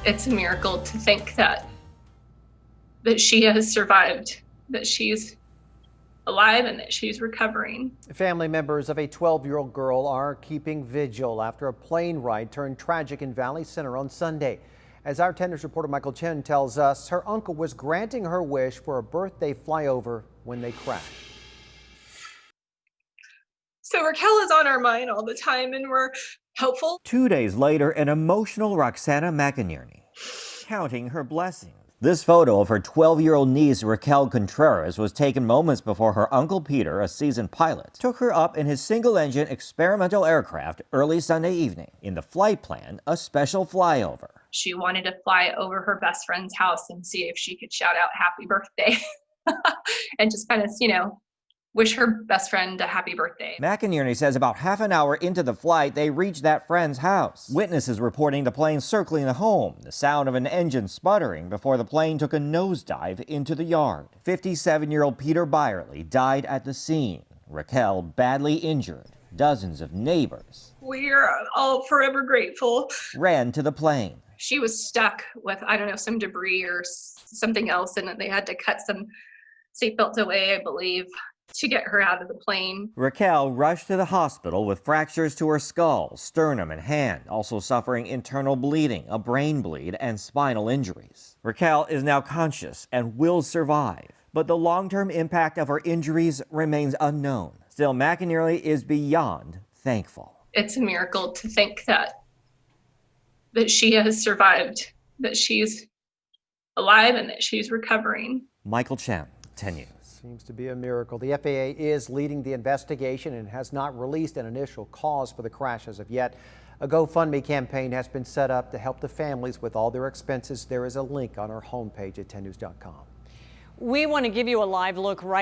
It's a miracle to think that she has survived, that she's alive and that she's recovering. Family members of a 12-year-old girl are keeping vigil after a plane ride turned tragic in Valley Center on Sunday. As our 10 News reporter Michael Chen tells us, her uncle was granting her wish for a birthday flyover when they crashed. So Raquel is on our mind all the time, and we're hopeful. 2 days later, an emotional Roxana McInerney counting her blessings. This photo of her 12-year-old niece Raquel Contreras was taken moments before her uncle Peter, a seasoned pilot, took her up in his single-engine experimental aircraft early Sunday evening. In the flight plan, a special flyover. She wanted to fly over her best friend's house and see if she could shout out happy birthday and just kind of, wish her best friend a happy birthday. McInerney says about half an hour into the flight, they reached that friend's house. Witnesses reporting the plane circling the home, the sound of an engine sputtering before the plane took a nosedive into the yard. 57-year-old Peter Byerly died at the scene. Raquel badly injured. Dozens of neighbors. We are all forever grateful. Ran to the plane. She was stuck with, some debris or something else, and they had to cut some seatbelts away, I believe, to get her out of the plane. Raquel rushed to the hospital with fractures to her skull, sternum, and hand, also suffering internal bleeding, a brain bleed, and spinal injuries. Raquel is now conscious and will survive, but the long-term impact of her injuries remains unknown. Still, McInerney is beyond thankful. It's a miracle to think that she has survived, that she's alive, and that she's recovering. Michael Chen, 10 News. Seems to be a miracle. The FAA is leading the investigation and has not released an initial cause for the crash as of yet. A GoFundMe campaign has been set up to help the families with all their expenses. There is a link on our homepage at 10news.com. We want to give you a live look right